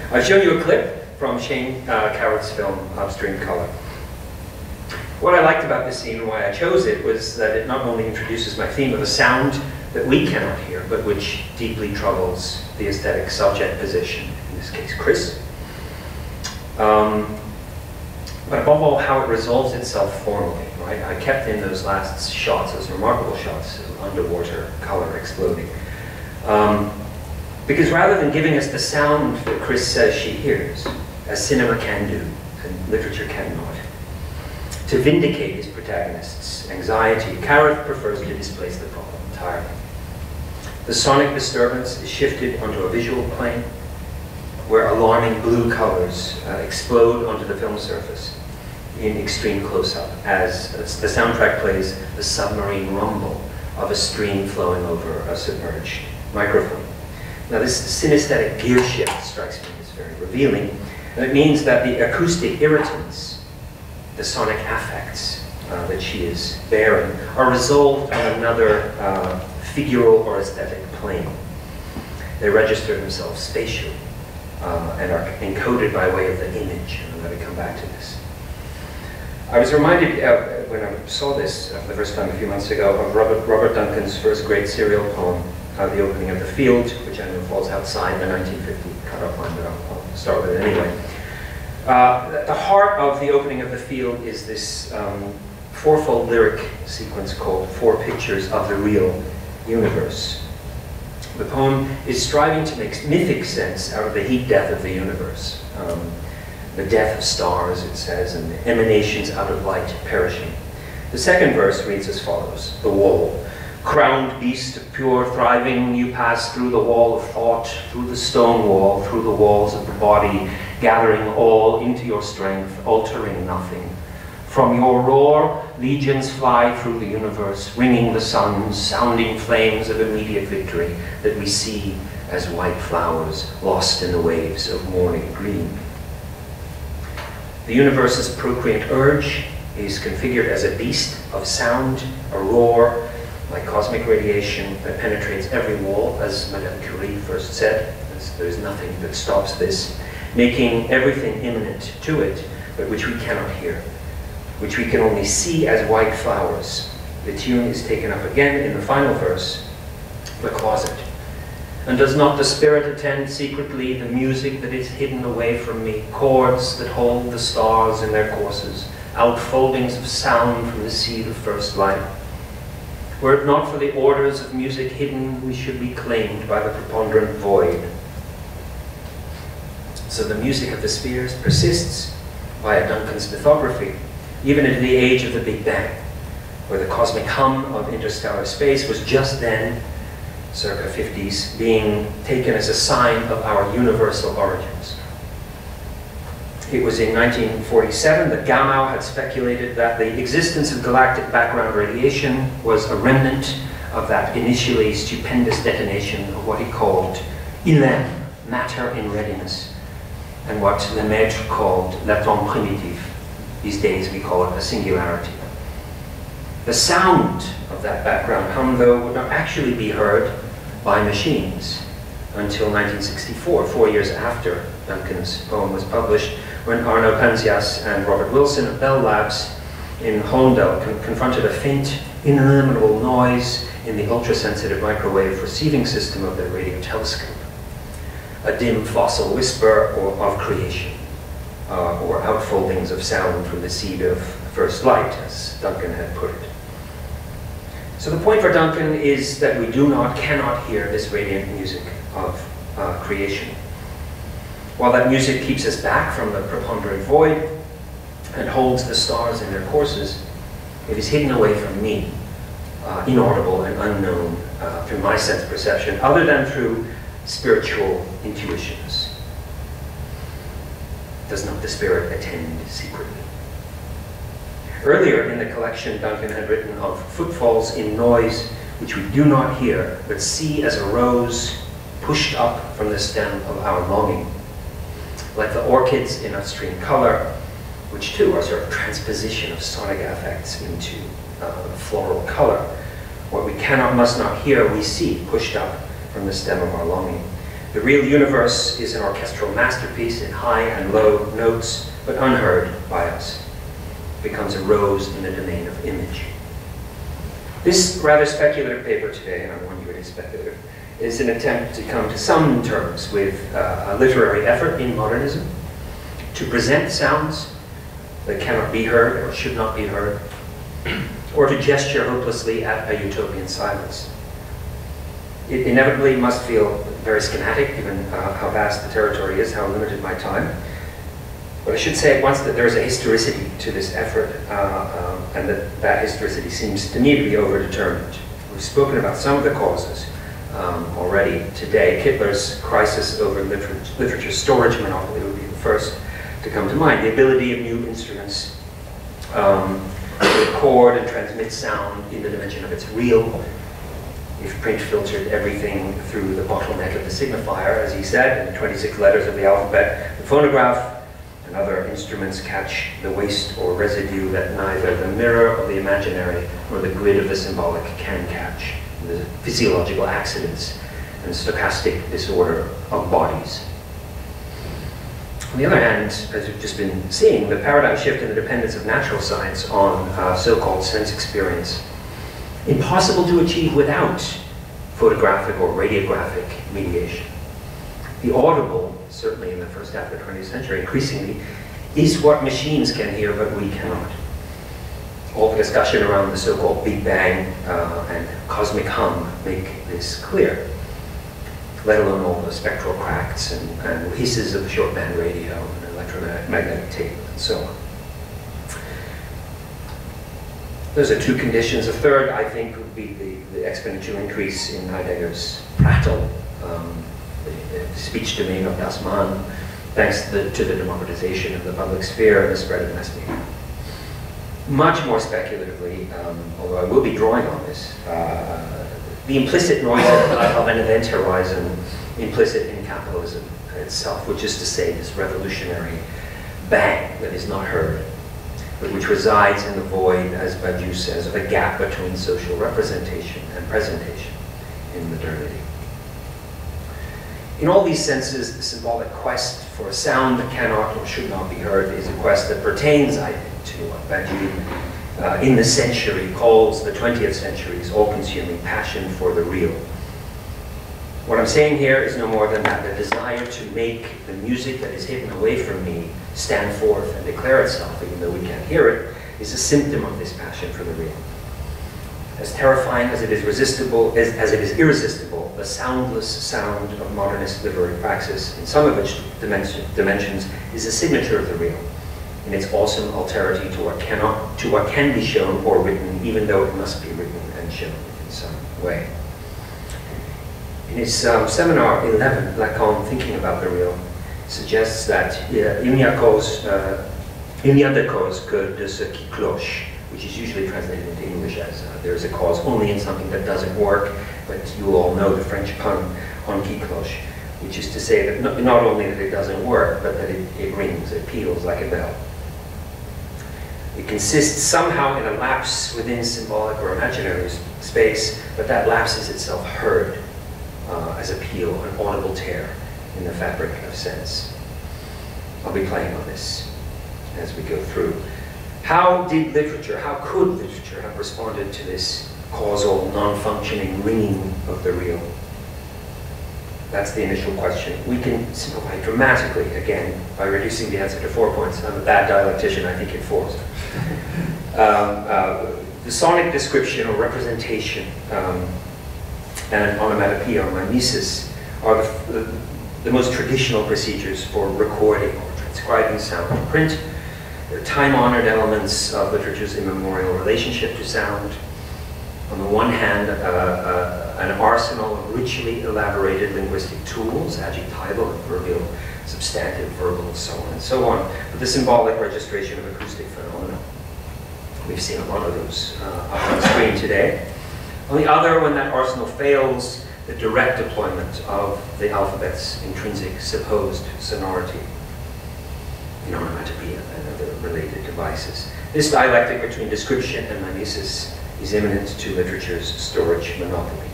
I've shown you a clip from Shane Coward's film, Upstream Color. What I liked about this scene and why I chose it was that it not only introduces my theme of a sound that we cannot hear, but which deeply troubles the aesthetic subject position, in this case, Chris. But above all, how it resolves itself formally, right? I kept in those last shots, those remarkable shots of underwater color exploding. Because rather than giving us the sound that Chris says she hears, as cinema can do, and literature cannot, to vindicate his protagonist's anxiety, Coward prefers to displace the problem entirely. The sonic disturbance is shifted onto a visual plane, where alarming blue colors explode onto the film surface in extreme close-up as the soundtrack plays the submarine rumble of a stream flowing over a submerged microphone. Now this synesthetic gear shift strikes me as very revealing, and it means that the acoustic irritants, the sonic affects that she is bearing, are resolved on another figural or aesthetic plane. They register themselves spatially and are encoded by way of the image, and I'm going to come back to this. I was reminded when I saw this the first time a few months ago of Robert Duncan's first great serial poem, The Opening of the Field, which I know falls outside the 1950 cutoff line, but I'll start with it anyway. The heart of The Opening of the Field is this fourfold lyric sequence called Four Pictures of the Real Universe. The poem is striving to make mythic sense out of the heat death of the universe. The death of stars, it says, and the emanations out of light perishing. The second verse reads as follows: The wall. Crowned beast of pure thriving, you pass through the wall of thought, through the stone wall, through the walls of the body, gathering all into your strength, altering nothing. From your roar, legions fly through the universe, ringing the suns, sounding flames of immediate victory that we see as white flowers lost in the waves of morning green. The universe's procreant urge is configured as a beast of sound, a roar, like cosmic radiation that penetrates every wall, as Madame Curie first said. There's nothing that stops this, making everything imminent to it, but which we cannot hear, which we can only see as white flowers. The tune is taken up again in the final verse, the closet. And does not the spirit attend secretly the music that is hidden away from me, chords that hold the stars in their courses, outfoldings of sound from the seed of first light? Were it not for the orders of music hidden, we should be claimed by the preponderant void. So the music of the spheres persists via Duncan's mythography, even into the age of the Big Bang, where the cosmic hum of interstellar space was just then, circa 50s, being taken as a sign of our universal origins. It was in 1947 that Gamow had speculated that the existence of galactic background radiation was a remnant of that initially stupendous detonation of what he called ilem, matter in readiness, and what Lemaitre called l'atom primitif. These days we call it a singularity. The sound of that background hum, though, would not actually be heard by machines until 1964, 4 years after Duncan's poem was published, when Arno Panzias and Robert Wilson of Bell Labs in Hollandale confronted a faint, inimitable noise in the ultra-sensitive microwave receiving system of their radio telescope. A dim fossil whisper of creation, or outfoldings of sound from the seed of first light, as Duncan had put it. So the point for Duncan is that we cannot hear this radiant music of creation. While that music keeps us back from the preponderant void and holds the stars in their courses, it is hidden away from me, inaudible and unknown through my sense perception, other than through spiritual intuitions. Does not the spirit attend secretly? Earlier in the collection, Duncan had written of footfalls in noise which we do not hear, but see as a rose pushed up from the stem of our longing. Like the orchids in Upstream Color, which too are sort of transposition of sonic affects into floral color. What we must not hear, we see pushed up from the stem of our longing. The real universe is an orchestral masterpiece in high and low notes, but unheard by us. It becomes a rose in the domain of image. This rather speculative paper today, and I warn you it is speculative, is an attempt to come to some terms with a literary effort in modernism to present sounds that cannot be heard or should not be heard, or to gesture hopelessly at a utopian silence. It inevitably must feel very schematic, given how vast the territory is, how limited my time. But I should say at once that there is a historicity to this effort, and that historicity seems to me to be overdetermined. We've spoken about some of the causes already today. Hitler's crisis over literature storage monopoly would be the first to come to mind. The ability of new instruments to record and transmit sound in the dimension of its real. If print filtered everything through the bottleneck of the signifier, as he said, in the 26 letters of the alphabet, the phonograph and other instruments catch the waste or residue that neither the mirror of the imaginary nor the grid of the symbolic can catch, the physiological accidents and stochastic disorder of bodies. On the other hand, as we've just been seeing, the paradigm shift in the dependence of natural science on so-called sense experience, impossible to achieve without photographic or radiographic mediation. The audible, certainly in the first half of the 20th century, increasingly, is what machines can hear but we cannot. All the discussion around the so-called Big Bang and cosmic hum make this clear, let alone all the spectral cracks and hisses of the short band radio and electromagnetic tape and so on. Those are two conditions. A third, I think, would be the exponential increase in Heidegger's prattle, the speech domain of Das Man, thanks to the democratization of the public sphere and the spread of mass media. Much more speculatively, although I will be drawing on this, the implicit noise of an event horizon implicit in capitalism itself, which is to say this revolutionary bang that is not heard, but which resides in the void, as Badiou says, of a gap between social representation and presentation in modernity. In all these senses, the symbolic quest for a sound that cannot or should not be heard is a quest that pertains, I think, to what Badiou in the century calls the 20th century's all-consuming passion for the real. What I'm saying here is no more than that the desire to make the music that is hidden away from me stand forth and declare itself, even though we can't hear it, is a symptom of this passion for the real. As terrifying as it is as it is irresistible, the soundless sound of modernist literary praxis, in some of its dimensions, is a signature of the real, in its awesome alterity to what can be shown or written, even though it must be written and shown in some way. In his seminar 11, Lacan, Thinking About the Real, suggests that il n'y a de cause que de ce qui cloche, which is usually translated into English as there is a cause only in something that doesn't work, but you all know the French pun on qui cloche, which is to say that not only that it doesn't work, but that it rings, it peals like a bell. It consists somehow in a lapse within symbolic or imaginary space, but that lapse is itself heard as a peal, an audible tear in the fabric of sense. I'll be playing on this as we go through. How could literature have responded to this causal, non-functioning ringing of the real? That's the initial question. We can simplify dramatically, again, by reducing the answer to 4 points. I'm a bad dialectician, I think it forced. The sonic description or representation and onomatopoeia or mimesis are the most traditional procedures for recording or transcribing sound in print. They're time-honored elements of literature's immemorial relationship to sound. On the one hand, an arsenal of richly elaborated linguistic tools, adjectival, adverbial, substantive, verbal, so on and so on, for the symbolic registration of acoustic phenomena. We've seen a lot of those up on the screen today. On the other, when that arsenal fails, the direct deployment of the alphabet's intrinsic supposed sonority in onomatopoeia and other related devices. This dialectic between description and mimesis is imminent to literature's storage monopoly.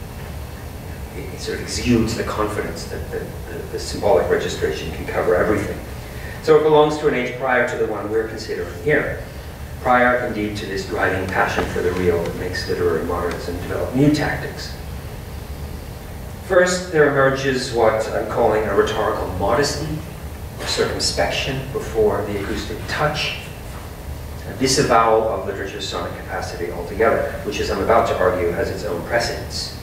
it sort of exudes the confidence that the symbolic registration can cover everything. So it belongs to an age prior to the one we're considering here. Prior, indeed, to this driving passion for the real that makes literary modernism develop new tactics. First, there emerges what I'm calling a rhetorical modesty, or circumspection before the acoustic touch, a disavowal of literature's sonic capacity altogether, which, as I'm about to argue, has its own precedents.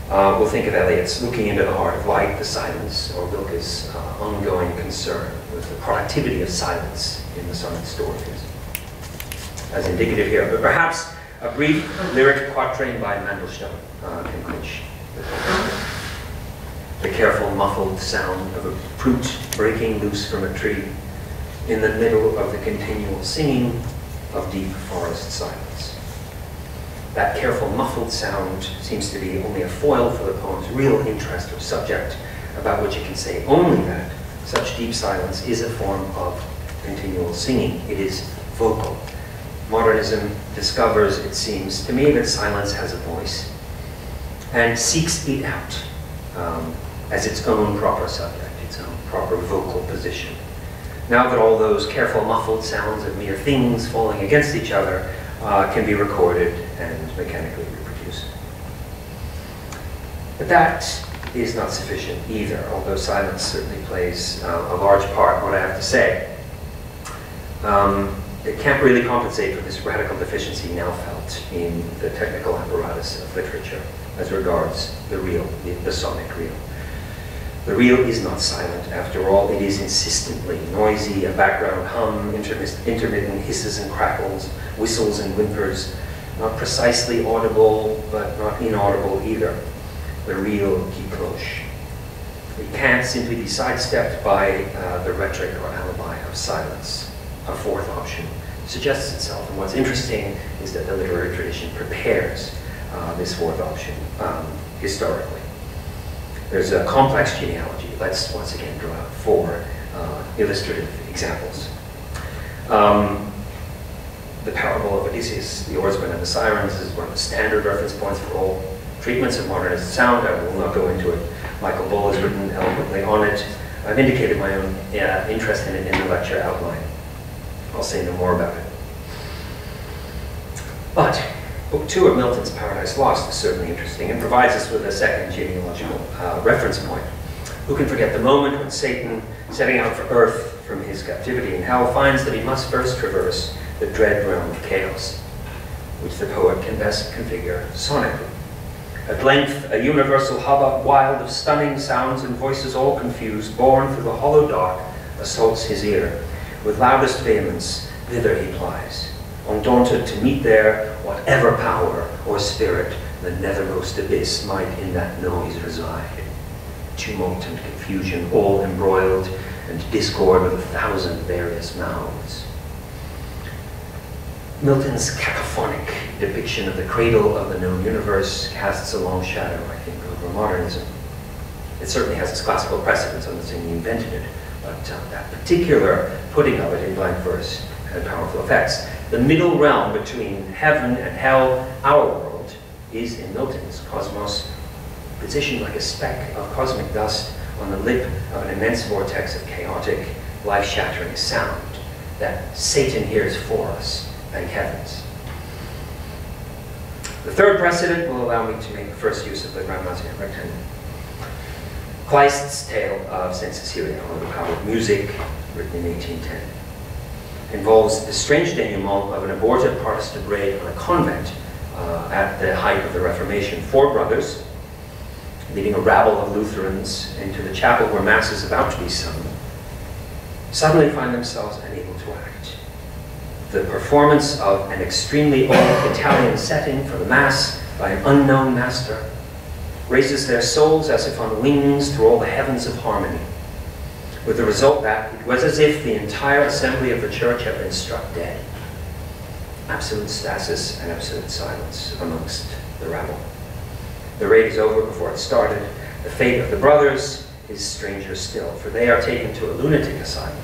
We'll think of Eliot's looking into the heart of light, the silence, or Rilke's ongoing concern with the productivity of silence in the sonic stories, as indicative here. But perhaps a brief lyric quatrain by Mandelstam can clinch the careful, muffled sound of a fruit breaking loose from a tree in the middle of the continual singing of deep forest silence. That careful, muffled sound seems to be only a foil for the poem's real interest or subject, about which it can say only that such deep silence is a form of continual singing. It is vocal. Modernism discovers, it seems to me, that silence has a voice and seeks it out as its own proper subject, its own proper vocal position. Now that all those careful, muffled sounds of mere things falling against each other can be recorded and mechanically reproduced. But that is not sufficient either, although silence certainly plays a large part in what I have to say. It can't really compensate for this radical deficiency now felt in the technical apparatus of literature as regards the real, the sonic real. The real is not silent, after all. It is insistently noisy, a background hum, intermittent hisses and crackles, whistles and whimpers, not precisely audible, but not inaudible either. The real qui cloche. It can't simply be sidestepped by the rhetoric or alibi of silence. A fourth option suggests itself, and what's interesting is that the literary tradition prepares this fourth option historically. There's a complex genealogy. Let's once again draw out 4 illustrative examples. The parable of Odysseus, the oarsman and the sirens, is one of the standard reference points for all treatments of modernist sound. I will not go into it. Michael Bull has written eloquently on it. I've indicated my own interest in it in the lecture outline. I'll say no more about it. But Book 2 of Milton's Paradise Lost is certainly interesting and provides us with a second genealogical reference point. Who can forget the moment when Satan, setting out for earth from his captivity in hell, finds that he must first traverse the dread realm of chaos, which the poet can best configure sonically. At length, a universal hubbub, wild of stunning sounds and voices all confused, borne through the hollow dark, assaults his ear. With loudest vehemence, thither he plies, undaunted to meet there whatever power or spirit the nethermost abyss might in that noise reside. Tumult and confusion, all embroiled, and discord with 1,000 various mouths. Milton's cacophonic depiction of the cradle of the known universe casts a long shadow, I think, over modernism. It certainly has its classical precedents. I'm not saying he invented it, but that particular putting of it in blank verse had powerful effects. The middle realm between heaven and hell, our world, is in Milton's cosmos positioned like a speck of cosmic dust on the lip of an immense vortex of chaotic, life-shattering sound that Satan hears for us, thank heavens. The third precedent will allow me to make the first use of the Grammatian rectangle. Kleist's tale of St. Cecilia, or the Power of Music, written in 1810, involves the strange denouement of an aborted Protestant raid on a convent at the height of the Reformation. 4 brothers, leading a rabble of Lutherans into the chapel where Mass is about to be sung, suddenly find themselves unable to act. The performance of an extremely old Italian setting for the Mass by an unknown master raises their souls as if on wings through all the heavens of harmony, with the result that it was as if the entire assembly of the church had been struck dead. Absolute stasis and absolute silence amongst the rabble. The raid is over before it started. The fate of the brothers is stranger still, for they are taken to a lunatic asylum,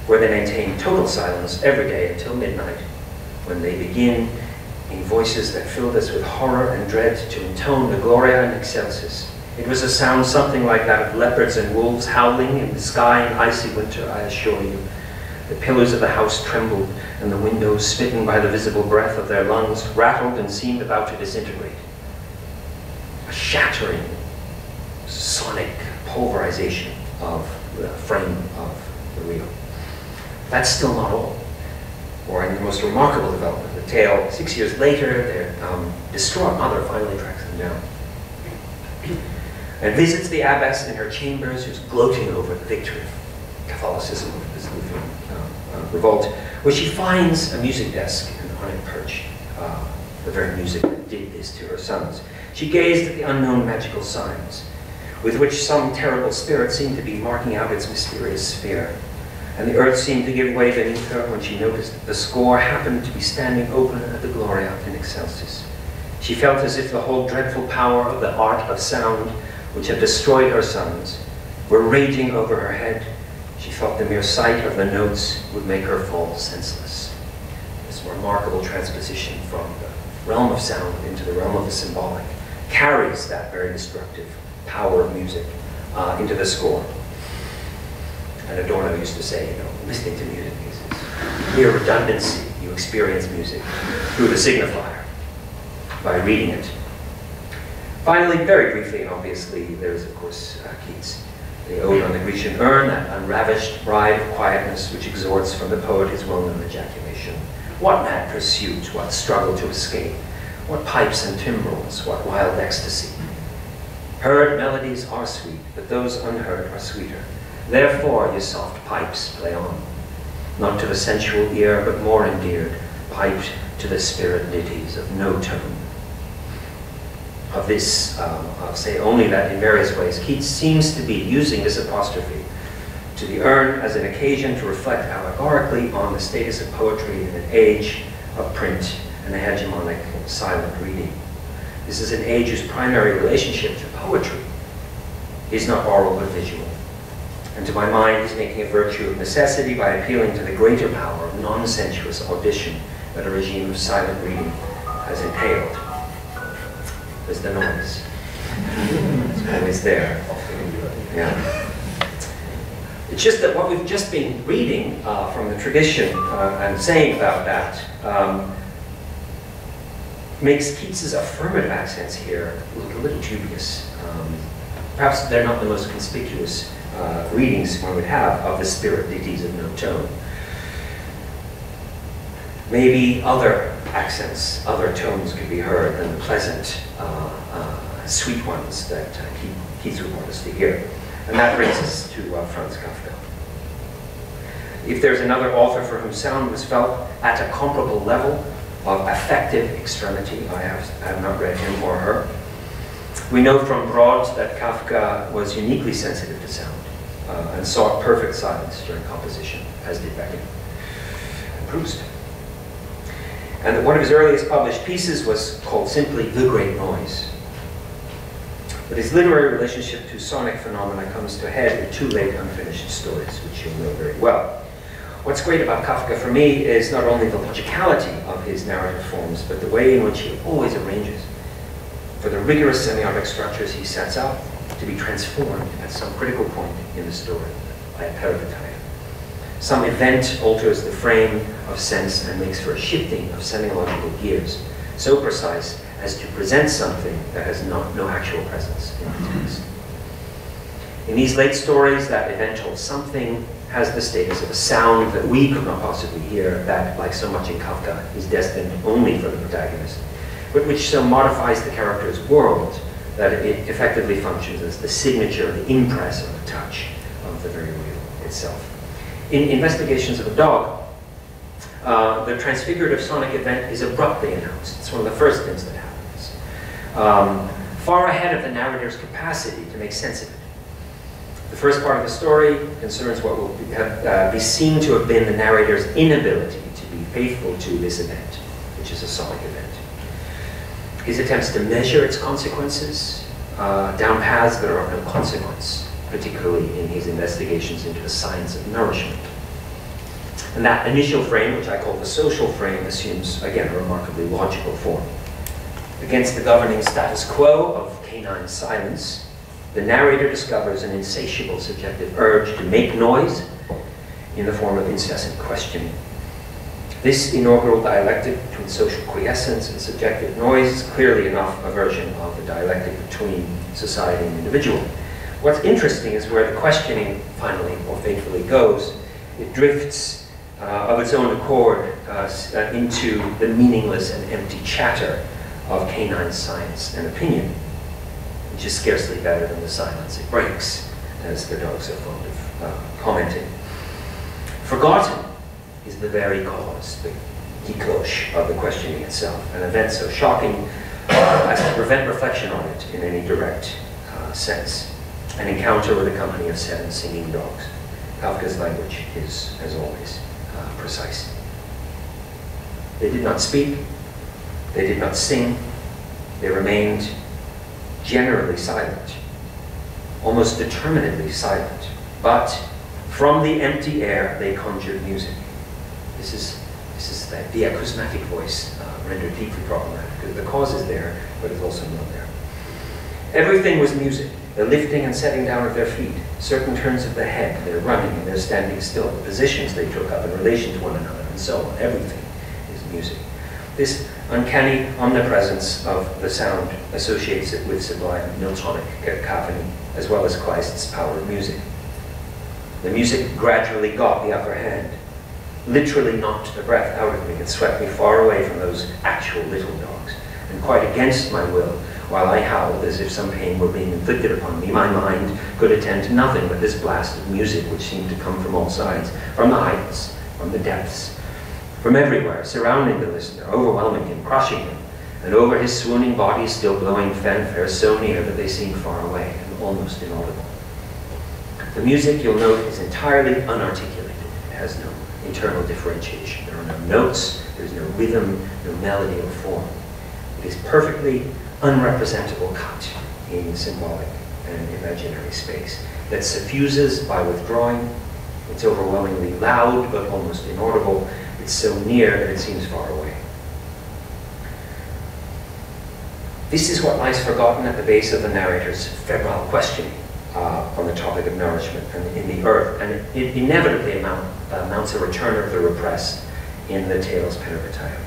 where they maintain total silence every day until midnight, when they begin, in voices that filled us with horror and dread, to intone the Gloria in Excelsis, It was a sound something like that of leopards and wolves howling in the sky in icy winter, I assure you. The pillars of the house trembled, and the windows, smitten by the visible breath of their lungs, rattled and seemed about to disintegrate. A shattering, sonic pulverization of the frame of the reel. That's still not all. Or in the most remarkable development, the tale, 6 years later, their distraught mother finally tracks them down and visits the abbess in her chambers, who's gloating over the victory of Catholicism, of this Lutheran revolt, where she finds a music desk and on it perched the very music that did this to her sons. She gazed at the unknown magical signs, with which some terrible spirit seemed to be marking out its mysterious sphere. And the earth seemed to give way beneath her when she noticed that the score happened to be standing open at the Gloria in Excelsis. She felt as if the whole dreadful power of the art of sound, which had destroyed her sons, were raging over her head. She thought the mere sight of the notes would make her fall senseless. This remarkable transposition from the realm of sound into the realm of the symbolic carries that very destructive power of music into the score. And Adorno used to say, listening to music is mere redundancy. You experience music through the signifier, by reading it. Finally, very briefly and obviously, there's of course Keats, the Ode on the Grecian Urn, that unravished bride of quietness which exhorts from the poet his well-known ejaculation. What mad pursuit, what struggle to escape, what pipes and timbrels, what wild ecstasy. Heard melodies are sweet, but those unheard are sweeter. Therefore, ye soft pipes, play on, not to the sensual ear, but more endeared, piped to the spirit ditties of no tone. Of this, I'll say only that in various ways, Keats seems to be using this apostrophe to the urn as an occasion to reflect allegorically on the status of poetry in an age of print and a hegemonic silent reading. This is an age whose primary relationship to poetry is not oral but visual. And to my mind, he's making a virtue of necessity by appealing to the greater power of non-sensuous audition that a regime of silent reading has entailed. There's the noise. It's always there. Yeah. It's just that what we've just been reading from the tradition and saying about that makes Keats's affirmative accents here look a little dubious. Perhaps they're not the most conspicuous readings one would have of the spirit ditties of no tone. Maybe other accents, other tones could be heard than the pleasant, sweet ones that Keats would want us to hear. And that brings us to Franz Kafka. If there's another author for whom sound was felt at a comparable level of affective extremity, I have not read him or her. We know from Broad that Kafka was uniquely sensitive to sound and sought perfect silence during composition, as did Beckett and Proust. And that one of his earliest published pieces was called simply The Great Noise. But his literary relationship to sonic phenomena comes to a head with two late unfinished stories, which you'll know very well. What's great about Kafka for me is not only the logicality of his narrative forms, but the way in which he always arranges for the rigorous semiotic structures he sets up to be transformed at some critical point in the story by a pericoteia. Some event alters the frame of sense and makes for a shifting of semiological gears, so precise as to present something that has no actual presence in the text. In these late stories, that eventual something has the status of a sound that we could not possibly hear, that, like so much in Kafka, is destined only for the protagonist, but which so modifies the character's world that it effectively functions as the signature, the impress, or the touch of the very real itself. In Investigations of a Dog, the transfigurative sonic event is abruptly announced. It's one of the first things that happens, far ahead of the narrator's capacity to make sense of it. The first part of the story concerns what will be seen to have been the narrator's inability to be faithful to this event, which is a sonic event. His attempts to measure its consequences down paths that are of no consequence, particularly in his investigations into the science of nourishment. And that initial frame, which I call the social frame, assumes, again, a remarkably logical form. Against the governing status quo of canine silence, the narrator discovers an insatiable subjective urge to make noise in the form of incessant questioning. This inaugural dialectic between social quiescence and subjective noise is clearly enough a version of the dialectic between society and individual. What's interesting is where the questioning finally or fatefully goes. It drifts of its own accord into the meaningless and empty chatter of canine science and opinion, which is scarcely better than the silence it breaks, as the dogs are fond of commenting. Forgotten is the very cause, the gicloche of the questioning itself, an event so shocking as to prevent reflection on it in any direct sense. An encounter with a company of 7 singing dogs. Kafka's language is, as always, precise. They did not speak, they did not sing, they remained generally silent, almost determinedly silent, but from the empty air they conjured music. This is the acousmatic voice rendered deeply problematic, because the cause is there, but it's also not there. Everything was music. The lifting and setting down of their feet, certain turns of the head, their running and their standing still, the positions they took up in relation to one another, and so on. Everything is music. This uncanny omnipresence of the sound associates it with sublime Miltonic cacophony, as well as Kleist's power of music. The music gradually got the upper hand, literally knocked the breath out of me and swept me far away from those actual little dogs, and quite against my will, while I howled as if some pain were being inflicted upon me, my mind could attend to nothing but this blast of music which seemed to come from all sides, from the heights, from the depths, from everywhere, surrounding the listener, overwhelming him, crushing him, and over his swooning body still blowing fanfare so near that they seemed far away and almost inaudible. The music, you'll note, is entirely unarticulated. It has no internal differentiation. There are no notes, there's no rhythm, no melody or form. It is perfectly unrepresentable cut in symbolic and imaginary space that suffuses by withdrawing. It's overwhelmingly loud but almost inaudible. It's so near that it seems far away. This is what lies forgotten at the base of the narrator's febrile questioning on the topic of nourishment and in the earth, and it inevitably mounts a return of the repressed in the tale's peripeteia,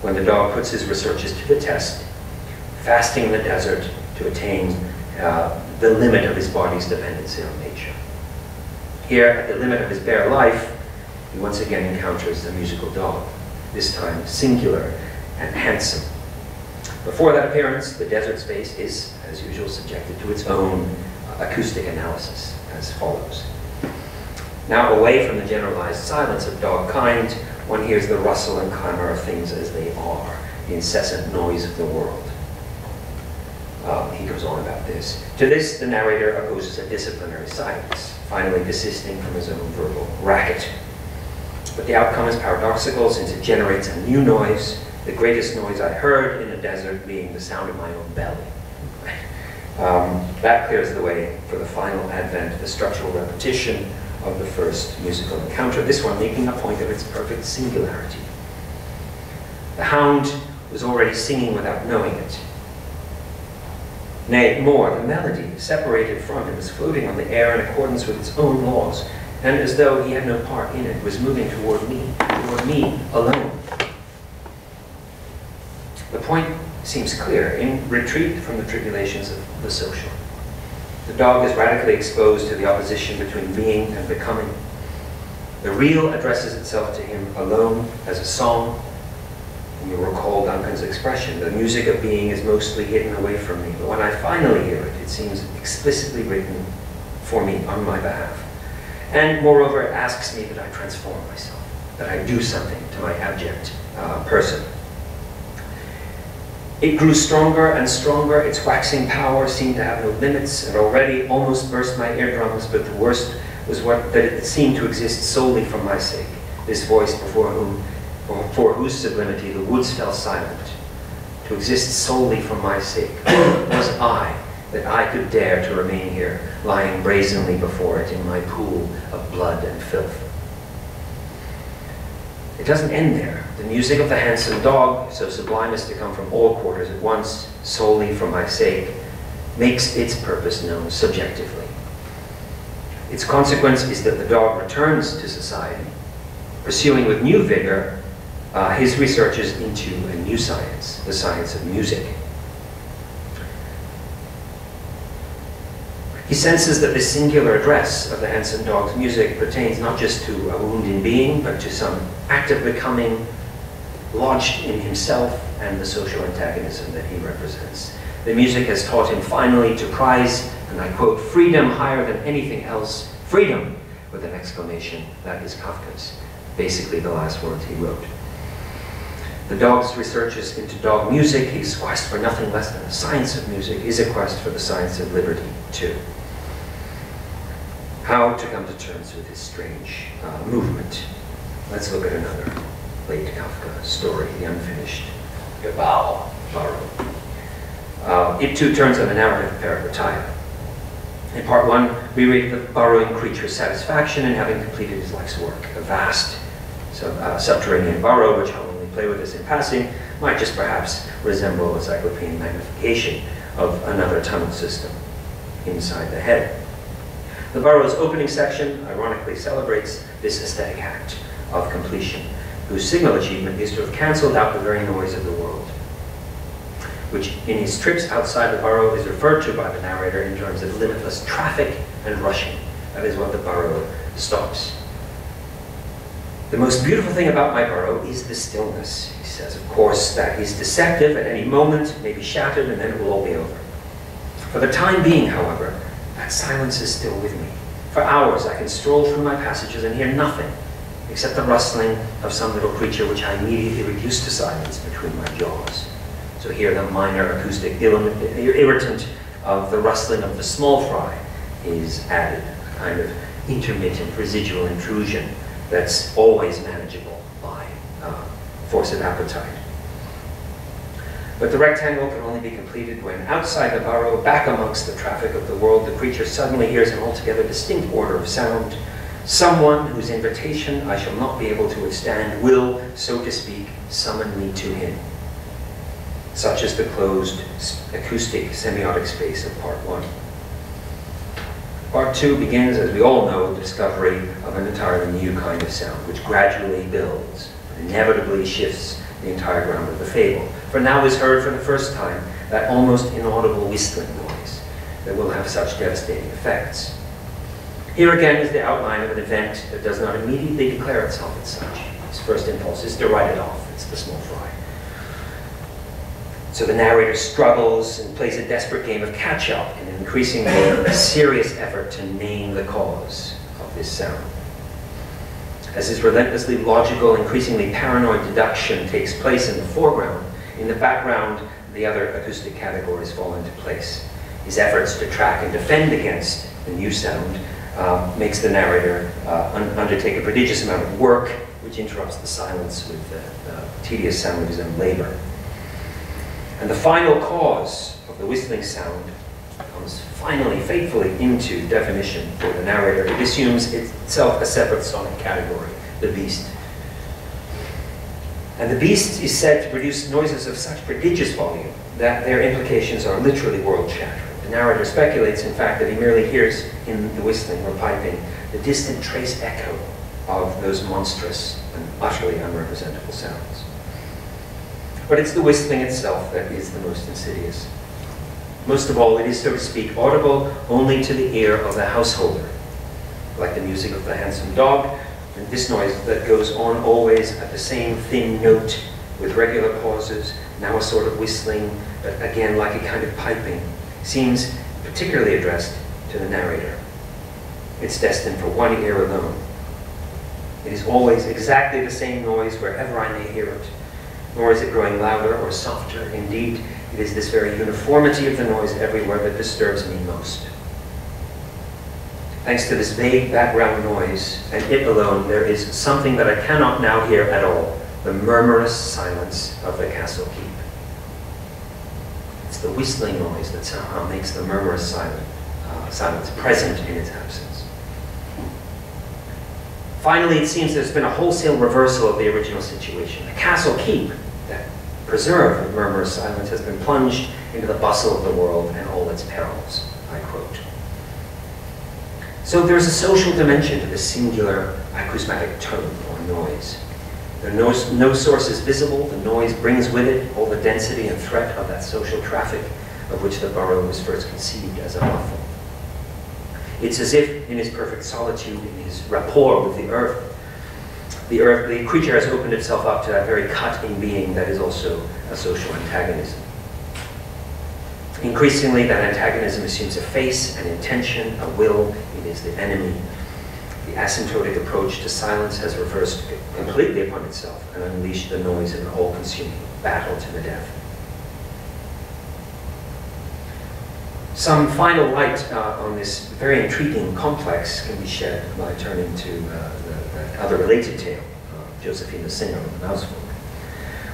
when the dog puts his researches to the test, fasting in the desert to attain the limit of his body's dependency on nature. Here, at the limit of his bare life, he once again encounters the musical dog, this time singular and handsome. Before that appearance, the desert space is, as usual, subjected to its own acoustic analysis, as follows. Now, away from the generalized silence of dog kind, one hears the rustle and clamor of things as they are, the incessant noise of the world. He goes on about this. To this, the narrator opposes a disciplinary silence, finally desisting from his own verbal racket. But the outcome is paradoxical, since it generates a new noise, the greatest noise I heard in the desert being the sound of my own belly. That clears the way for the final advent, the structural repetition of the first musical encounter, this one making a point of its perfect singularity. The hound was already singing without knowing it. Nay, more, the melody, separated from him, was floating on the air in accordance with its own laws, and as though he had no part in it, was moving toward me alone. The point seems clear. In retreat from the tribulations of the social, the dog is radically exposed to the opposition between being and becoming. The real addresses itself to him alone as a song. And you'll recall Duncan's expression, the music of being is mostly hidden away from me, but when I finally hear it, it seems explicitly written for me on my behalf. And moreover, it asks me that I transform myself, that I do something to my abject person. It grew stronger and stronger. Its waxing power seemed to have no limits. It already almost burst my eardrums, but the worst was that it seemed to exist solely for my sake. This voice for whose sublimity the woods fell silent. To exist solely for my sake. Was I, that I could dare to remain here, lying brazenly before it in my pool of blood and filth. It doesn't end there. The music of the handsome dog, so sublime as to come from all quarters at once, solely for my sake, makes its purpose known subjectively. Its consequence is that the dog returns to society, pursuing with new vigor his researches into a new science, the science of music. He senses that this singular address of the handsome dog's music pertains not just to a wound in being, but to some act of becoming lodged in himself and the social antagonism that he represents. The music has taught him finally to prize, and I quote, freedom higher than anything else. Freedom, with an exclamation. That is Kafka's, basically the last words he wrote. The dog's researches into dog music, his quest for nothing less than the science of music, is a quest for the science of liberty, too. How to come to terms with this strange movement? Let's look at another late Kafka story, The Unfinished Barrow. It too turns on the narrative of Parabatia. In part one, we read the burrowing creature's satisfaction in having completed his life's work. A vast subterranean burrow, which I'll only play with this in passing, might just perhaps resemble a cyclopean magnification of another tunnel system inside the head. The burrow's opening section ironically celebrates this aesthetic act of completion, whose signal achievement is to have cancelled out the very noise of the world, which in his trips outside the burrow is referred to by the narrator in terms of limitless traffic and rushing. That is what the burrow stops. The most beautiful thing about my burrow is the stillness, he says. Of course, that is deceptive. At any moment, it may be shattered, and then it will all be over. For the time being, however, that silence is still with me. For hours, I can stroll through my passages and hear nothing except the rustling of some little creature which I immediately reduce to silence between my jaws. So here the minor acoustic irritant of the rustling of the small fry is added, a kind of intermittent residual intrusion that's always manageable by force of appetite. But the rectangle can only be completed when outside the burrow, back amongst the traffic of the world, the creature suddenly hears an altogether distinct order of sound. Someone whose invitation I shall not be able to withstand will, so to speak, summon me to him. Such is the closed acoustic semiotic space of part one. Part two begins, as we all know, with the discovery of an entirely new kind of sound, which gradually builds, inevitably shifts the entire ground of the fable. For now is heard for the first time that almost inaudible whistling noise that will have such devastating effects. Here again is the outline of an event that does not immediately declare itself as such. Its first impulse is to write it off. It's the small fry. So the narrator struggles and plays a desperate game of catch-up in an increasingly serious effort to name the cause of this sound. As his relentlessly logical, increasingly paranoid deduction takes place in the foreground, in the background, the other acoustic categories fall into place. His efforts to track and defend against the new sound makes the narrator undertake a prodigious amount of work, which interrupts the silence with the tedious sound of his own labor. And the final cause of the whistling sound comes finally, fatefully into definition for the narrator. It assumes itself a separate sonic category, the beast. And the beast is said to produce noises of such prodigious volume that their implications are literally world-shattering. The narrator speculates, in fact, that he merely hears in the whistling or piping the distant trace echo of those monstrous and utterly unrepresentable sounds. But it's the whistling itself that is the most insidious. Most of all, it is, so to speak, audible only to the ear of the householder, like the music of the handsome dog, and this noise that goes on always at the same thin note with regular pauses, now a sort of whistling, but again like a kind of piping, seems particularly addressed to the narrator. It's destined for one ear alone. It is always exactly the same noise wherever I may hear it, nor is it growing louder or softer. Indeed, it is this very uniformity of the noise everywhere that disturbs me most. Thanks to this vague background noise, and it alone, there is something that I cannot now hear at all, the murmurous silence of the castle keep. It's the whistling noise that somehow makes the murmurous silence present in its absence. Finally, it seems there's been a wholesale reversal of the original situation. The castle keep, that preserved the murmurous silence, has been plunged into the bustle of the world and all its its perils, I quote. So there's a social dimension to this singular acousmatic tone or noise. There are no sources visible. The noise brings with it all the density and threat of that social traffic of which the burrow was first conceived as a muffle. It's as if, in his perfect solitude, in his rapport with the creature has opened itself up to that very cut in being that is also a social antagonism. Increasingly, that antagonism assumes a face, an intention, a will. It is the enemy. The asymptotic approach to silence has reversed completely upon itself and unleashed the noise of an all-consuming battle to the death. Some final light on this very intriguing complex can be shed by turning to the other related tale, Josephine the Singer of the Mousefolk,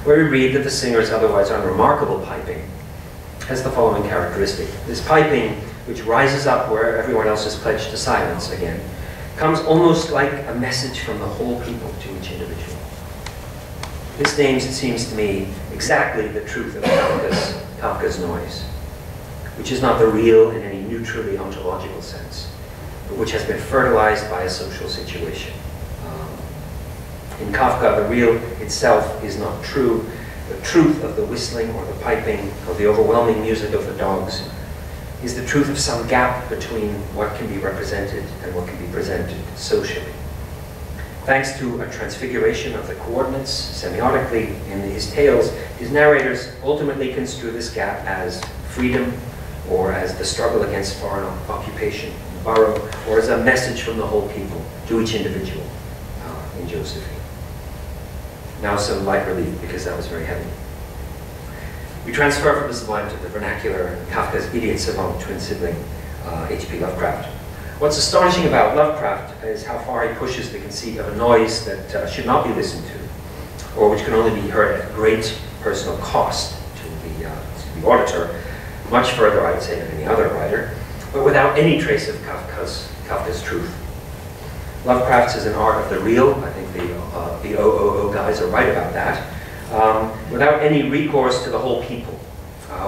where we read that the singer's otherwise unremarkable piping has the following characteristic. This piping, which rises up where everyone else is pledged to silence again, comes almost like a message from the whole people to each individual. This names, it seems to me, exactly the truth of Kafka's noise, which is not the real in any neutrally ontological sense, but which has been fertilized by a social situation. In Kafka, the real itself is not true. The truth of the whistling or the piping or the overwhelming music of the dogs is the truth of some gap between what can be represented and what can be presented socially. Thanks to a transfiguration of the coordinates semiotically in his tales, his narrators ultimately construe this gap as freedom, or as the struggle against foreign occupation in the burrow, or as a message from the whole people to each individual in Josephine. Now some light relief, because that was very heavy. We transfer from the sublime to the vernacular Kafka's idiot savant twin sibling, H.P. Lovecraft. What's astonishing about Lovecraft is how far he pushes the conceit of a noise that should not be listened to, or which can only be heard at great personal cost to the auditor, much further, I would say, than any other writer, but without any trace of Kafka's truth. Lovecraft's is an art of the real. I think the OOO guys are right about that. Without any recourse to the whole people,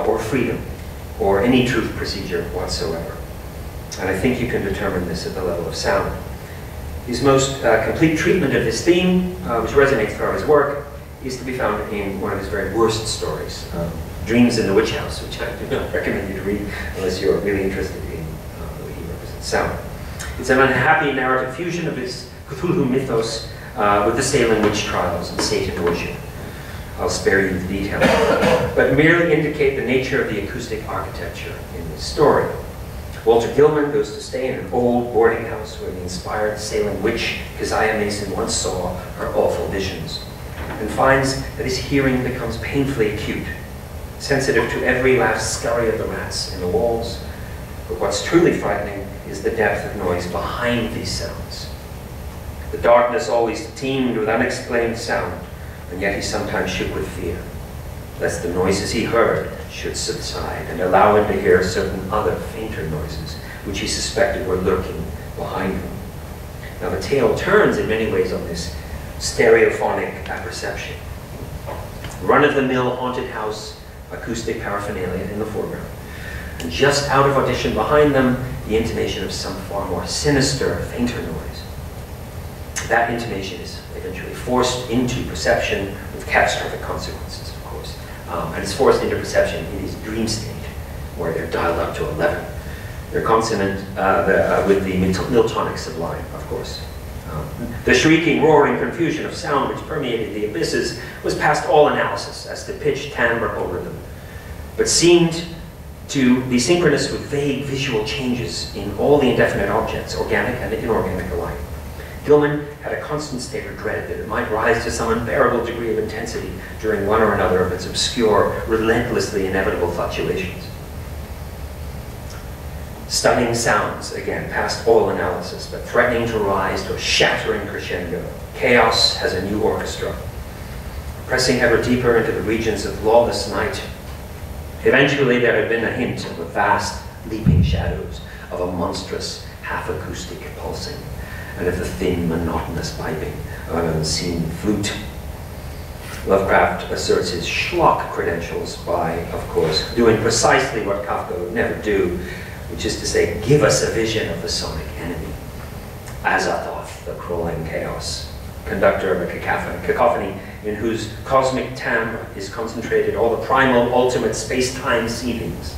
or freedom, or any truth procedure whatsoever. And I think you can determine this at the level of sound. His most complete treatment of this theme, which resonates throughout his work, is to be found in one of his very worst stories, Dreams in the Witch House, which I do not recommend you to read unless you're really interested in the way he represents sound. It's an unhappy narrative fusion of his Cthulhu mythos with the Salem witch trials and Satan worship. I'll spare you the details, but merely indicate the nature of the acoustic architecture in this story. Walter Gilman goes to stay in an old boarding house where the inspired Salem witch Keziah Mason once saw her awful visions, and finds that his hearing becomes painfully acute, sensitive to every last scurry of the rats in the walls. But what's truly frightening is the depth of noise behind these sounds. The darkness always teemed with unexplained sound, and yet he sometimes shook with fear, lest the noises he heard should subside and allow him to hear certain other fainter noises, which he suspected were lurking behind him. Now the tale turns in many ways on this stereophonic apperception. Run-of-the-mill haunted house, acoustic paraphernalia in the foreground. And just out of audition behind them, the intimation of some far more sinister, fainter noise. That intimation is eventually forced into perception with catastrophic consequences, of course. And it's forced into perception in his dream state, where they're dialed up to 11. They're consonant with the Miltonic sublime, of course. The shrieking, roaring confusion of sound which permeated the abysses was past all analysis as to pitch, timbre, or rhythm, but seemed to be synchronous with vague visual changes in all the indefinite objects, organic and inorganic alike. Gilman had a constant state of dread that it might rise to some unbearable degree of intensity during one or another of its obscure, relentlessly inevitable fluctuations. Stunning sounds, again, past all analysis, but threatening to rise to a shattering crescendo. Chaos has a new orchestra, pressing ever deeper into the regions of lawless night. Eventually, there had been a hint of the vast, leaping shadows of a monstrous, half-acoustic pulsing, and of the thin, monotonous piping of an unseen flute. Lovecraft asserts his schlock credentials by, of course, doing precisely what Kafka would never do, which is to say, give us a vision of the sonic enemy. Azathoth, the crawling chaos, conductor of a cacophony in whose cosmic timbre is concentrated all the primal, ultimate space-time seedings,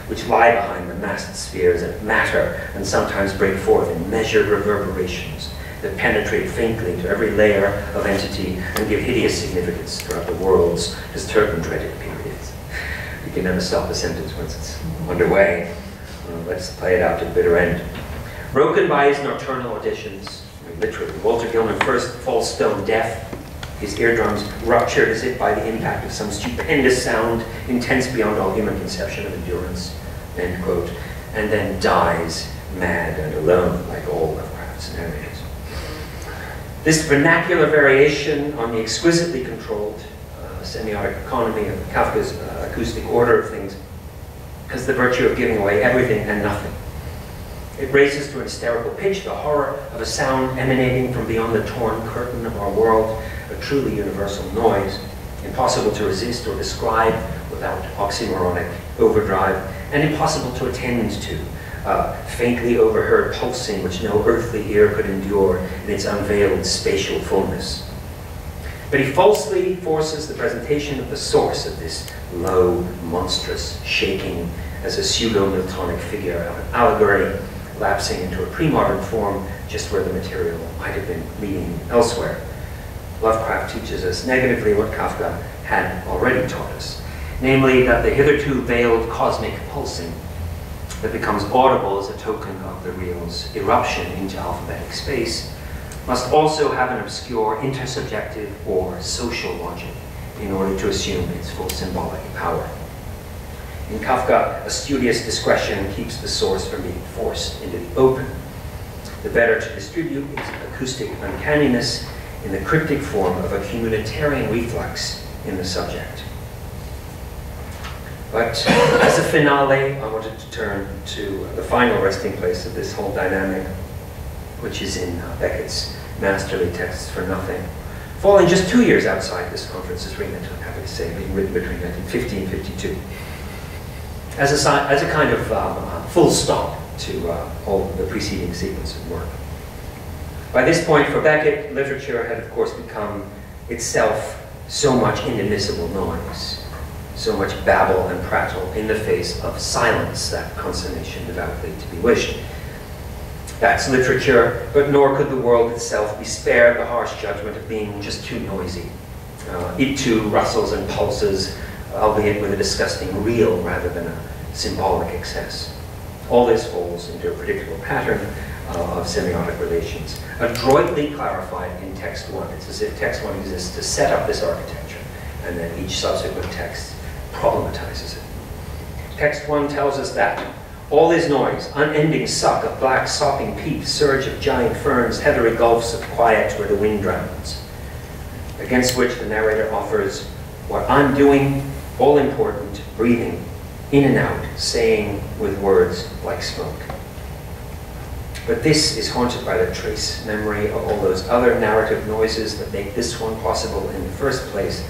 which lie behind the massed spheres of matter and sometimes break forth in measured reverberations that penetrate faintly to every layer of entity and give hideous significance throughout the world's disturbed and dreaded periods. You can never stop a sentence once it's underway. Let's play it out to the bitter end. Broken by his nocturnal auditions, literally, Walter Gilman first falls stone deaf, his eardrums ruptured as if by the impact of some stupendous sound, intense beyond all human conception of endurance, end quote, and then dies mad and alone, like all Lovecraft's narrators. This vernacular variation on the exquisitely controlled semiotic economy of Kafka's acoustic order of things has the virtue of giving away everything and nothing. It raises to an hysterical pitch the horror of a sound emanating from beyond the torn curtain of our world, a truly universal noise, impossible to resist or describe without oxymoronic overdrive, and impossible to attend to, faintly overheard pulsing which no earthly ear could endure in its unveiled spatial fullness. But he falsely forces the presentation of the source of this low, monstrous shaking as a pseudo-Miltonic figure of an allegory, lapsing into a pre-modern form just where the material might have been leading elsewhere. Lovecraft teaches us negatively what Kafka had already taught us, namely that the hitherto veiled cosmic pulsing that becomes audible as a token of the real's eruption into alphabetic space must also have an obscure intersubjective or social logic in order to assume its full symbolic power. In Kafka, a studious discretion keeps the source from being forced into the open, the better to distribute its acoustic uncanniness in the cryptic form of a communitarian reflex in the subject. But as a finale, I wanted to turn to the final resting place of this whole dynamic, which is in Beckett's masterly Texts for Nothing, falling just 2 years outside this conference's remit, I'm happy to say, being written between 1950 and 52. As a kind of full stop to all the preceding sequence of work. By this point, for Beckett, literature had, of course, become itself so much inadmissible noise, so much babble and prattle in the face of silence, that consummation devoutly to be wished. That's literature, but nor could the world itself be spared the harsh judgment of being just too noisy. It too rustles and pulses, albeit with a disgusting real rather than a symbolic excess. All this falls into a predictable pattern of semiotic relations, adroitly clarified in text one. It's as if text one exists to set up this architecture, and then each subsequent text problematizes it. Text one tells us that all is noise, unending suck of black sopping peat, surge of giant ferns, heathery gulfs of quiet where the wind drowns, against which the narrator offers what I'm doing, all important, breathing, in and out, saying with words like smoke. But this is haunted by the trace memory of all those other narrative noises that make this one possible in the first place.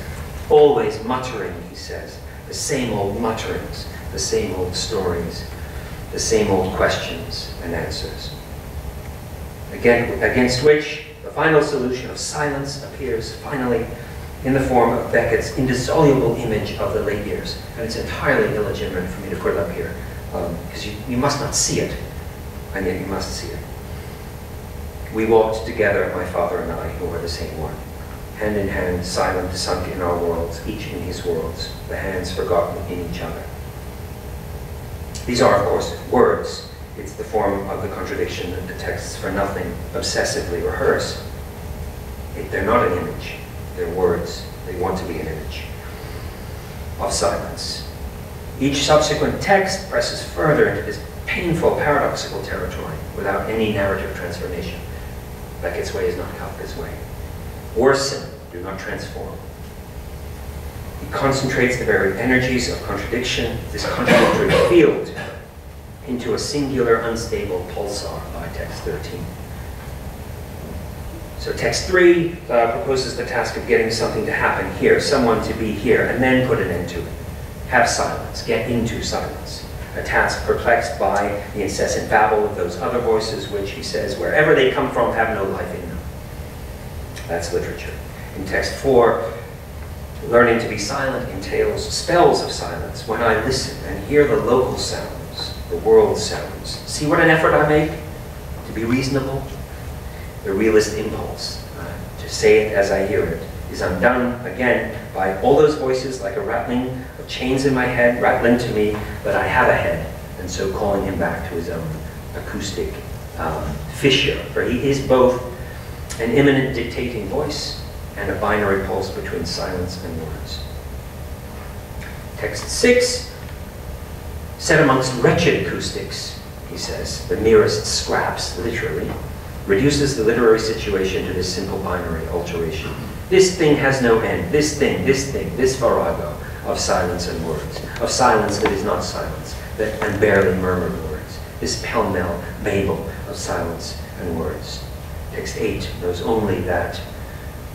Always muttering, he says, the same old mutterings, the same old stories, the same old questions and answers. Again, against which the final solution of silence appears finally in the form of Beckett's indissoluble image of the late years. And it's entirely illegitimate for me to put it up here, because you must not see it, and yet you must see it. We walked together, my father and I, who are the same one, hand in hand, silent, sunk in our worlds, each in his worlds, the hands forgotten in each other. These are, of course, words. It's the form of the contradiction that the Texts for Nothing obsessively rehearse. They're not an image. They're words. They want to be an image of silence. Each subsequent text presses further into this painful, paradoxical territory without any narrative transformation. Beckett's way is not Kafka's way. Worsen, do not transform. He concentrates the very energies of contradiction, this contradictory field, into a singular, unstable pulsar by text 13. So text 3 proposes the task of getting something to happen here, someone to be here, and then put an end to it. Have silence, get into silence. A task perplexed by the incessant babble of those other voices which, he says, wherever they come from, have no life in them. That's literature. In text 4, learning to be silent entails spells of silence when I listen and hear the local sounds, the world sounds. See what an effort I make to be reasonable? The realist impulse to say it as I hear it is undone again by all those voices like a rattling of chains in my head, rattling to me that I have a head, and so calling him back to his own acoustic fissure, for he is both an immanent dictating voice and a binary pulse between silence and words. Text 6, set amongst wretched acoustics, he says, the merest scraps, literally, reduces the literary situation to this simple binary alteration. This thing has no end, this thing, this farrago of silence and words, of silence that is not silence, and barely murmured words, this pell-mell babel of silence and words. Text 8 knows only that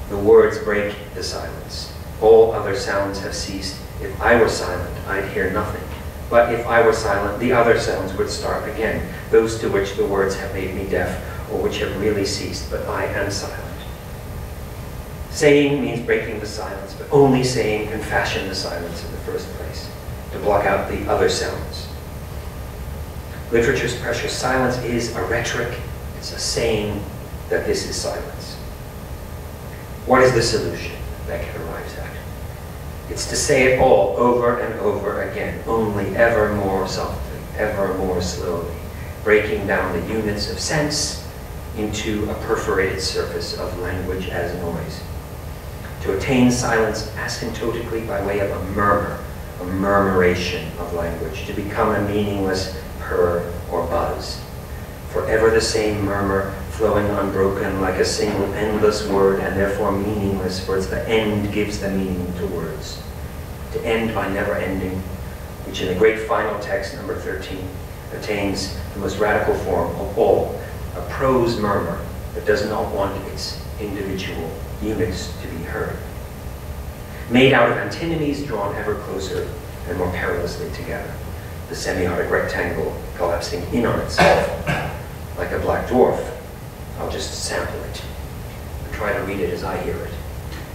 the words break the silence. All other sounds have ceased. If I were silent, I'd hear nothing. But if I were silent, the other sounds would start again, those to which the words have made me deaf, or which have really ceased, but I am silent. Saying means breaking the silence, but only saying can fashion the silence in the first place, to block out the other sounds. Literature's precious silence is a rhetoric. It's a saying that this is silence. What is the solution Beckett arrives at? It's to say it all over and over again, only ever more softly, ever more slowly, breaking down the units of sense into a perforated surface of language as noise. To attain silence asymptotically by way of a murmur, a murmuration of language, to become a meaningless purr or buzz. Forever the same murmur, flowing unbroken like a single endless word, and therefore meaningless, for it's the end gives the meaning to words. To end by never ending, which in the great final text, number 13, attains the most radical form of all, a prose murmur that does not want its individual units to be heard. Made out of antinomies drawn ever closer and more perilously together, the semiotic rectangle collapsing in on itself like a black dwarf. I'll just sample it and try to read it as I hear it.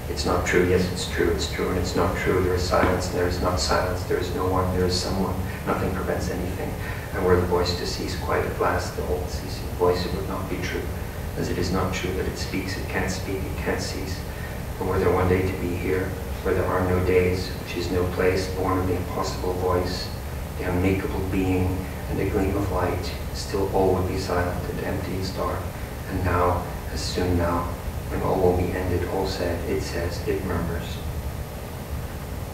It's not true, yes it's true, and it's not true. There is silence, and there is not silence. There is no one, there is someone. Nothing prevents anything. And were the voice to cease quite at last, the whole ceasing voice, it would not be true. As it is not true that it speaks, it can't speak, it can't cease. And were there one day to be here, where there are no days, which is no place, born of the impossible voice, the unmakeable being, and a gleam of light, still all would be silent and empty and dark. And now, as soon now, when all will be ended, all said, it says, it murmurs.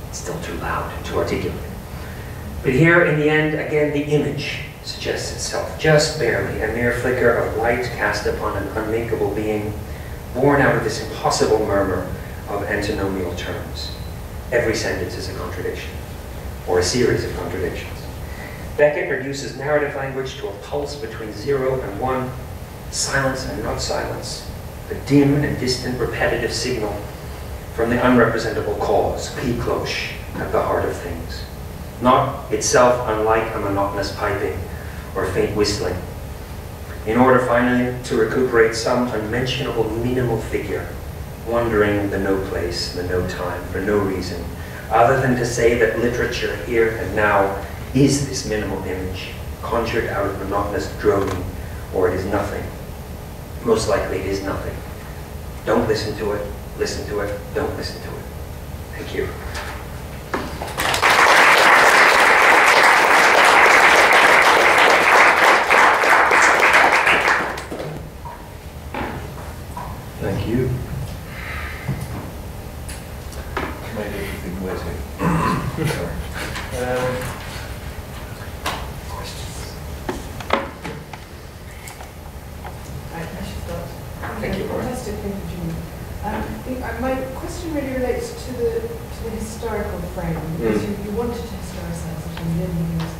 It's still too loud, too articulate. But here, in the end, again, the image suggests itself, just barely, a mere flicker of light cast upon an unmakeable being, born out of this impossible murmur of antinomial terms. Every sentence is a contradiction, or a series of contradictions. Beckett reduces narrative language to a pulse between 0 and 1, silence and not silence, a dim and distant repetitive signal from the unrepresentable cause, cloche, at the heart of things. Not itself unlike a monotonous piping or faint whistling. In order finally to recuperate some unmentionable minimal figure, wandering the no place, the no time, for no reason, other than to say that literature here and now is this minimal image, conjured out of monotonous droning, or it is nothing. Most likely it is nothing. Don't listen to it, don't listen to it. Thank you. Thank you. Made everything wetty. Sorry. Questions? I should start. Thank you, Laura. Fantastic, thank you, Julian. My question really relates to the historical frame, because you wanted to historicize it, and then you use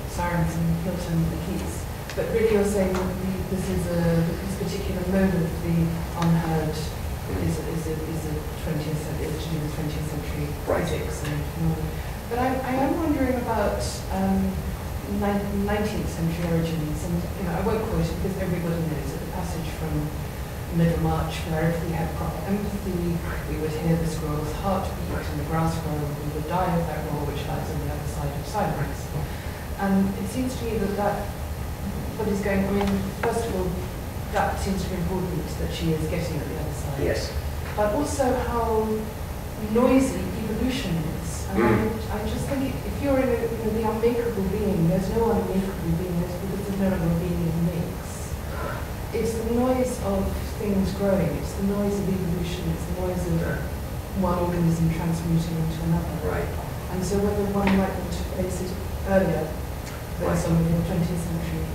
sirens and Hilton and the Keats. But really you're saying that this particular moment of the unheard is a 20th century, is to do with 20th century physics and but I am wondering about 19th century origins, and I won't quote it because everybody knows it. The passage from Middlemarch, where if we had proper empathy, we would hear the squirrel's heart beat and the grass grow, and we would die of that roar which lies on the other side of silence. And it seems to me that what is going, I mean, first of all, that seems to be important that she is getting at the other side. Yes. But also how noisy evolution is. And I just think if you're in the unmakeable being, there's no unmakeable being, because there's no other being that makes. It's the noise of things growing, it's the noise of evolution, it's the noise of one organism transmuting into another. Right. And so whether one might want to place it earlier than some of the 20th century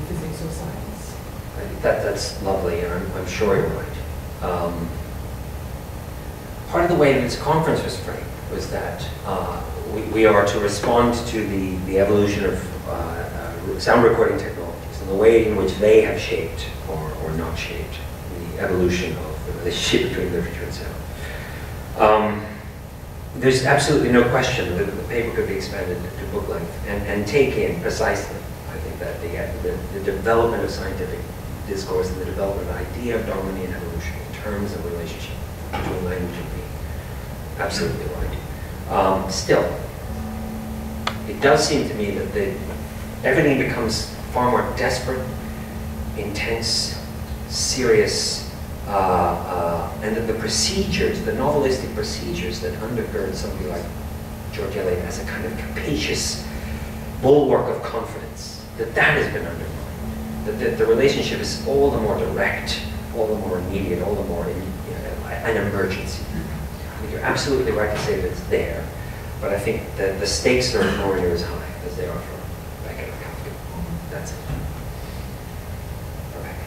physics or science. That's lovely, and I'm sure you're right. Part of the way this conference was framed was that we are to respond to the evolution of sound recording technologies and the way in which they have shaped or not shaped the evolution of the relationship between literature and sound. There's absolutely no question that the paper could be expanded to book length and take in precisely, I think, that the development of scientific discourse and the development of the idea of Darwinian evolution in terms of relationship between language and being. Absolutely right. Still, it does seem to me that everything becomes far more desperate, intense, serious, and that the procedures, the novelistic procedures that undergird somebody like George Eliot as a kind of capacious bulwark of confidence, that has been undermined. That the relationship is all the more direct, all the more immediate, all the more an emergency. I think you're absolutely right to say that it's there, but I think that the stakes are nowhere near as high as they are for Beckett or Kafka. That's it. Rebecca.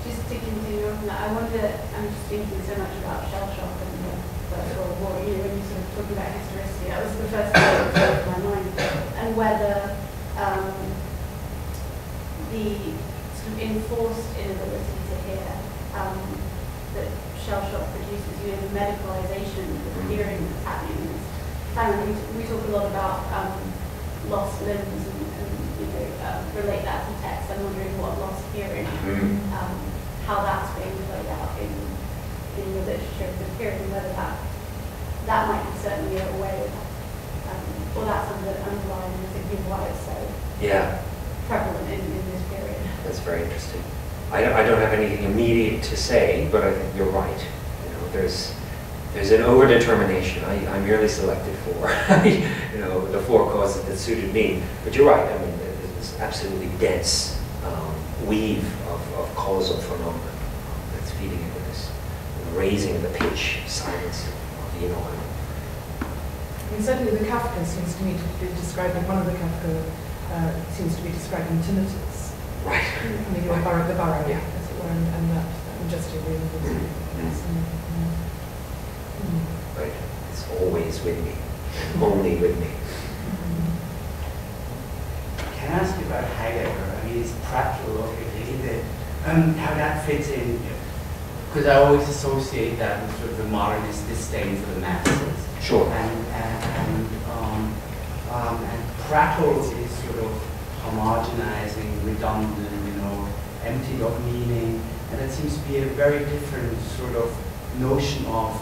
Just to continue on that, I wonder, I'm just thinking so much about shell shock and the First World War, when you sort of talking about historicity, that was the first thing that came to my mind, and whether the sort of enforced inability to hear that shell shock produces, the medicalization of the hearing that's happening in this family. We talk a lot about lost limbs and relate that to text. I'm wondering what lost hearing, how that's being played out in the literature of the period, and whether that might be certainly a way of, or that's something that underlines and thinking why it's so prevalent in this period. That's very interesting. I don't have anything immediate to say, but I think you're right. There's an overdetermination. I merely selected four, the four causes that suited me. But you're right. I mean, there's this absolutely dense weave of causal phenomena that's feeding into this raising of the pitch, silence of the inaudible. I mean, certainly the Kafka seems to me to be describing, one of the Kafka seems to be describing tinnitus. Right. I mean, the burrow, as it were, and that majestic realism. Right. It's always with me, only with me. Can I ask you about Heidegger? I mean, it's practical, obviously, how that fits in, because I always associate that with sort of the modernist disdain for the masses. Sure. And Prattle is sort of homogenizing, redundant, emptied of meaning, and it seems to be a very different sort of notion of,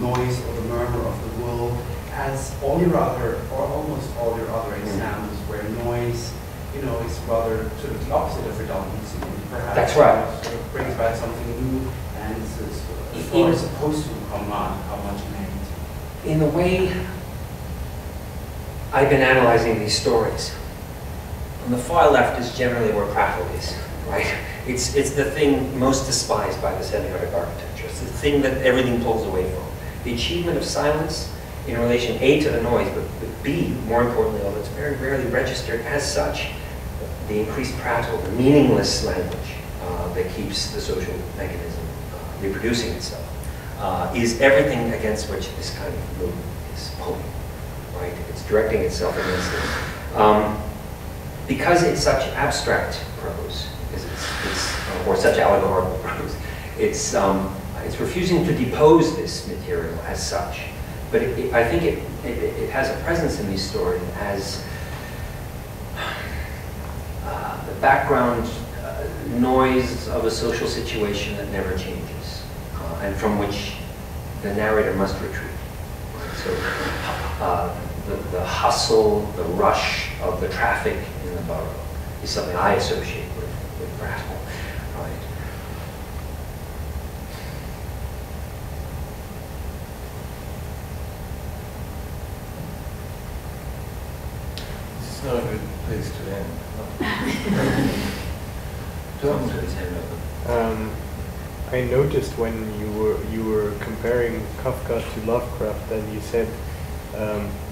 noise or the murmur of the world, as all your other, or almost all your other examples, where noise, is rather sort of the opposite of redundancy. Perhaps, that's right. Sort of brings about something new, and it's supposed to come on homogeneity. In the way I've been analyzing these stories, on the far left is generally where Prattle is, right? It's the thing most despised by the semiotic architecture. It's the thing that everything pulls away from. The achievement of silence in relation A to the noise, but B, more importantly, although it's very rarely registered as such, the increased prattle, the meaningless language that keeps the social mechanism reproducing itself, is everything against which this kind of movement is pulling, right? It's directing itself against it. Because it's such abstract prose, or such allegorical prose. It's refusing to depose this material as such, but I think it has a presence in these stories as the background noise of a social situation that never changes, and from which the narrator must retreat. So the hustle, the rush of the traffic in the borough is something I associate with prattle, right? This is not a good place to end. Tom, his hand open. I noticed when you were comparing Kafka to Lovecraft, and you said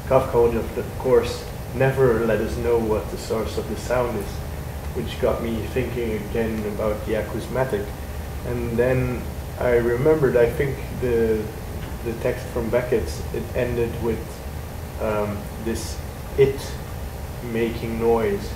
Kafka would of course never let us know what the source of the sound is, which got me thinking again about the acousmatic. And then I remembered, I think the text from Beckett's, it ended with this it making noise.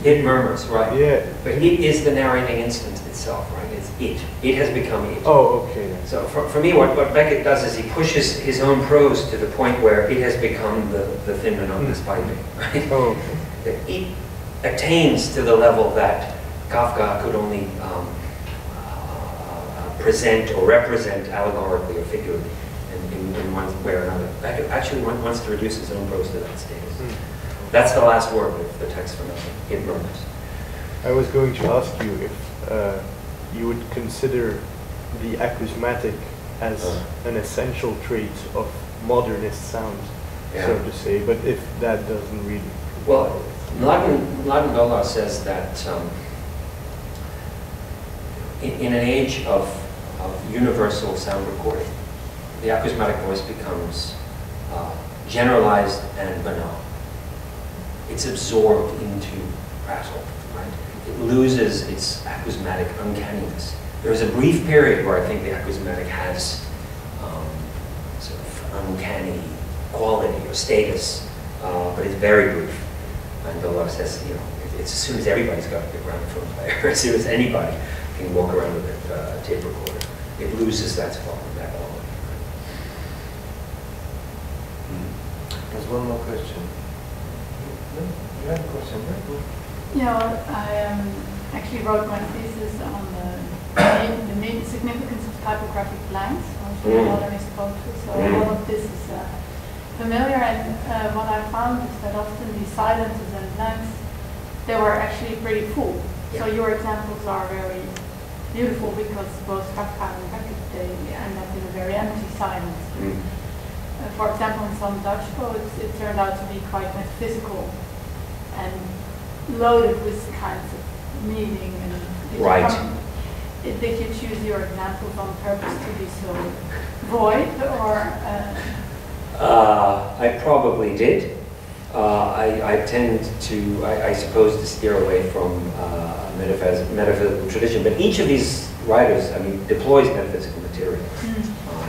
It murmurs, right? Yeah. But it is the narrating instant itself, right? It's it. It has become it. Oh, okay. So for me, what Beckett does is he pushes his own prose to the point where it has become the thin monotonous piping, right? Oh, okay. It attains to the level that Kafka could only present or represent allegorically or figuratively in one way or another. Beckett actually wants to reduce his own prose to that status. That's the last word of the text from It Murmurs. I was going to ask you if you would consider the acousmatic as an essential trait of modernist sound, so to say, but if that doesn't really... Well, Mladen Dolar says that in an age of universal sound recording, the acousmatic voice becomes generalized and banal. It's absorbed into prattle, right? It loses its acousmatic uncanniness. There is a brief period where I think the acousmatic has sort of uncanny quality or status, but it's very brief. And Dolar says, you know, it's as soon as everybody's got a good gramophone player, as soon as anybody can walk around with a tape recorder, it loses that quality. There's one more question. You have a question, right? Yeah, well, I actually wrote my thesis on the main significance of typographic blanks, also in modernist poetry. So a lot of this is familiar, and what I found is that often these silences and blanks, they were actually pretty full. So your examples are very beautiful because both Kafka and Beckett, they end up in a very empty silence. For example, in some Dutch poets, it turned out to be quite metaphysical and loaded with kinds of meaning. And did you choose your examples on purpose to be so void, or? I probably did. I tend to, I suppose, to steer away from metaphysical tradition. But each of these writers, I mean, deploys metaphysical material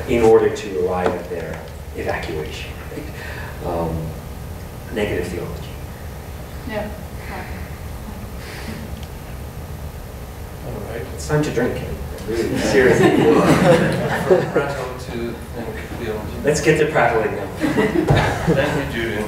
in order to arrive at their evacuation, right? Negative theology. Yeah. All right. It's time to drink. Really, seriously. From prattle to theology. Let's get to prattling now. Thank you, Julian.